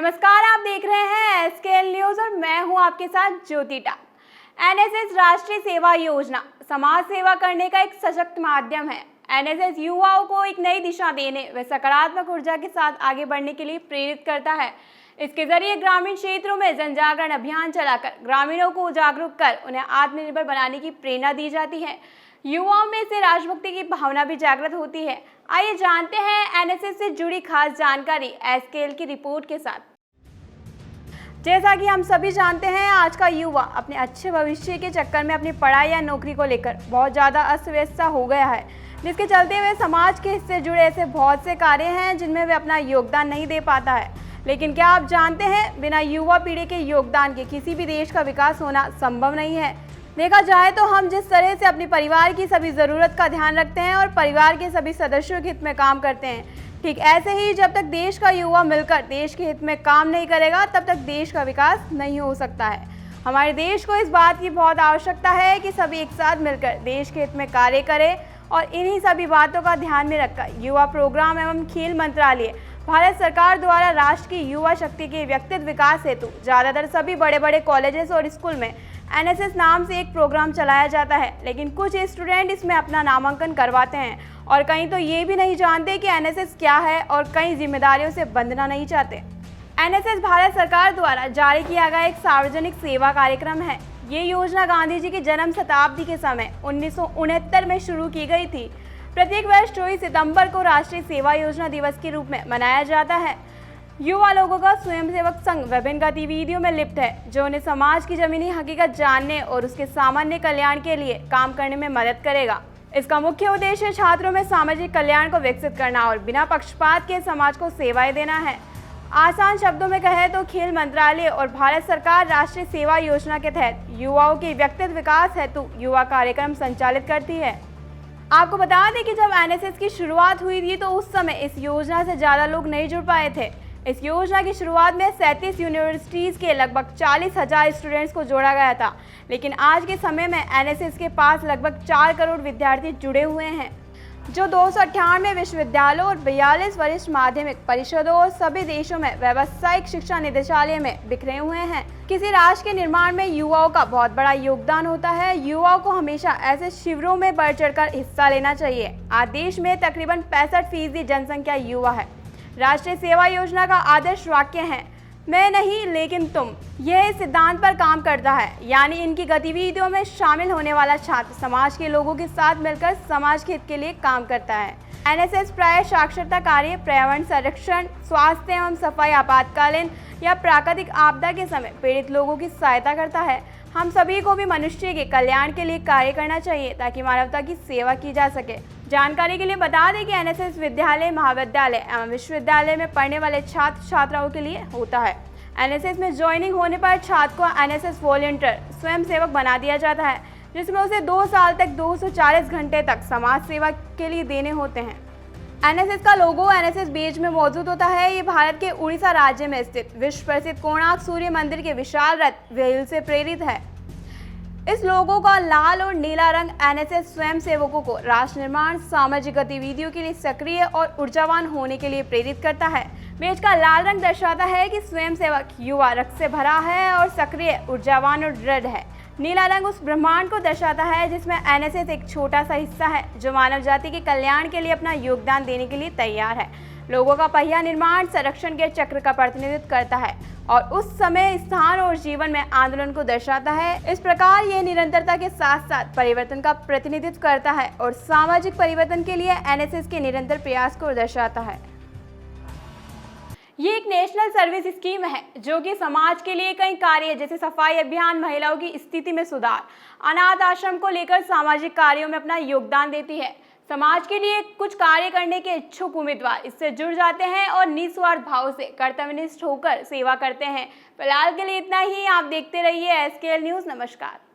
नमस्कार, आप देख रहे हैं एसकेएल न्यूज और मैं हूं आपके साथ ज्योति टाक। एनएसएस राष्ट्रीय सेवा योजना समाज सेवा करने का एक सशक्त माध्यम है। एनएसएस युवाओं को एक नई दिशा देने व सकारात्मक ऊर्जा के साथ आगे बढ़ने के लिए प्रेरित करता है। इसके जरिए ग्रामीण क्षेत्रों में जन जागरण अभियान चलाकर ग्रामीणों को जागरूक कर उन्हें आत्मनिर्भर बनाने की प्रेरणा दी जाती है। युवाओं में से राष्ट्रभक्ति की भावना भी जागृत होती है। आइए जानते हैं एनएसएस से जुड़ी खास जानकारी एसकेएल की रिपोर्ट के साथ। जैसा कि हम सभी जानते हैं, आज का युवा अपने अच्छे भविष्य के चक्कर में अपनी पढ़ाई या नौकरी को लेकर बहुत ज़्यादा अस्त व्यस्त हो गया है, जिसके चलते हुए समाज के इससे जुड़े ऐसे बहुत से कार्य हैं जिनमें वे अपना योगदान नहीं दे पाता है। लेकिन क्या आप जानते हैं, बिना युवा पीढ़ी के योगदान के किसी भी देश का विकास होना संभव नहीं है। देखा जाए तो हम जिस तरह से अपने परिवार की सभी ज़रूरत का ध्यान रखते हैं और परिवार के सभी सदस्यों के हित में काम करते हैं, ठीक ऐसे ही जब तक देश का युवा मिलकर देश के हित में काम नहीं करेगा, तब तक देश का विकास नहीं हो सकता है। हमारे देश को इस बात की बहुत आवश्यकता है कि सभी एक साथ मिलकर देश के हित में कार्य करें और इन्हीं सभी बातों का ध्यान में रखकर युवा प्रोग्राम एवं खेल मंत्रालय भारत सरकार द्वारा राष्ट्र की युवा शक्ति के व्यक्तित्व विकास हेतु ज़्यादातर सभी बड़े बड़े कॉलेजेस और स्कूल में एनएसएस नाम से एक प्रोग्राम चलाया जाता है। लेकिन कुछ स्टूडेंट इसमें अपना नामांकन करवाते हैं और कहीं तो ये भी नहीं जानते कि एनएसएस क्या है और कई जिम्मेदारियों से बंधना नहीं चाहते। एनएसएस भारत सरकार द्वारा जारी किया गया एक सार्वजनिक सेवा कार्यक्रम है। ये योजना गांधी जी की जन्म शताब्दी के समय 1969 में शुरू की गई थी। प्रत्येक वर्ष 24 सितंबर को राष्ट्रीय सेवा योजना दिवस के रूप में मनाया जाता है। युवा लोगों का स्वयंसेवक संघ विभिन्न गतिविधियों में लिप्त है, जो उन्हें समाज की जमीनी हकीकत जानने और उसके सामान्य कल्याण के लिए काम करने में मदद करेगा। इसका मुख्य उद्देश्य छात्रों में सामाजिक कल्याण को विकसित करना और बिना पक्षपात के समाज को सेवाएं देना है। आसान शब्दों में कहें तो खेल मंत्रालय और भारत सरकार राष्ट्रीय सेवा योजना के तहत युवाओं के व्यक्तित्व विकास हेतु युवा कार्यक्रम संचालित करती है। आपको बता दें कि जब एनएसएस की शुरुआत हुई थी तो उस समय इस योजना से ज़्यादा लोग नहीं जुड़ पाए थे। इस योजना की शुरुआत में 37 यूनिवर्सिटीज़ के लगभग 40,000 स्टूडेंट्स को जोड़ा गया था। लेकिन आज के समय में एनएसएस के पास लगभग 4 करोड़ विद्यार्थी जुड़े हुए हैं, जो 298 विश्वविद्यालयों और 42 वरिष्ठ माध्यमिक परिषदों और सभी देशों में व्यावसायिक शिक्षा निदेशालय में बिखरे हुए हैं। किसी राष्ट्र के निर्माण में युवाओं का बहुत बड़ा योगदान होता है। युवाओं को हमेशा ऐसे शिविरों में बढ़ चढ़कर हिस्सा लेना चाहिए। आज देश में तकरीबन 65% जनसंख्या युवा है। राष्ट्रीय सेवा योजना का आदर्श वाक्य है, मैं नहीं लेकिन तुम। यह इस सिद्धांत पर काम करता है, यानी इनकी गतिविधियों में शामिल होने वाला छात्र समाज के लोगों के साथ मिलकर समाज के हित के लिए काम करता है। एनएसएस प्राय साक्षरता कार्य, पर्यावरण संरक्षण, स्वास्थ्य एवं सफाई, आपातकालीन या प्राकृतिक आपदा के समय पीड़ित लोगों की सहायता करता है। हम सभी को भी मनुष्य के कल्याण के लिए कार्य करना चाहिए ताकि मानवता की सेवा की जा सके। जानकारी के लिए बता दें कि एनएसएस विद्यालय, महाविद्यालय एवं विश्वविद्यालय में पढ़ने वाले छात्र छात्राओं के लिए होता है। एनएसएस में ज्वाइनिंग होने पर छात्र को एनएसएस वॉलंटियर स्वयंसेवक बना दिया जाता है, जिसमें उसे 2 साल तक 240 घंटे तक समाज सेवा के लिए देने होते हैं। एनएसएस का लोगो एनएसएस बेज में मौजूद होता है। ये भारत के उड़ीसा राज्य में स्थित विश्व प्रसिद्ध कोणार्क सूर्य मंदिर के विशाल रथ व्हील से प्रेरित है। इस लोगो का लाल और नीला रंग एनएसएस स्वयंसेवकों को राष्ट्र निर्माण, सामाजिक गतिविधियों के लिए सक्रिय और ऊर्जावान होने के लिए प्रेरित करता है। बेज का लाल रंग दर्शाता है कि स्वयंसेवक युवा रक्त से भरा है और सक्रिय, ऊर्जावान और दृढ़ है। नीला रंग उस ब्रह्मांड को दर्शाता है जिसमें एनएसएस एक छोटा सा हिस्सा है, जो मानव जाति के कल्याण के लिए अपना योगदान देने के लिए तैयार है। लोगों का पहिया निर्माण संरक्षण के चक्र का प्रतिनिधित्व करता है और उस समय, स्थान और जीवन में आंदोलन को दर्शाता है। इस प्रकार यह निरंतरता के साथ साथ परिवर्तन का प्रतिनिधित्व करता है और सामाजिक परिवर्तन के लिए एनएसएस के निरंतर प्रयास को दर्शाता है। ये एक नेशनल सर्विस स्कीम है जो कि समाज के लिए कई कार्य जैसे सफाई अभियान, महिलाओं की स्थिति में सुधार, अनाथ आश्रम को लेकर सामाजिक कार्यों में अपना योगदान देती है। समाज के लिए कुछ कार्य करने के इच्छुक उम्मीदवार इससे जुड़ जाते हैं और निस्वार्थ भाव से कर्तव्यनिष्ठ होकर सेवा करते हैं। फिलहाल के लिए इतना ही। आप देखते रहिए एसकेएल न्यूज। नमस्कार।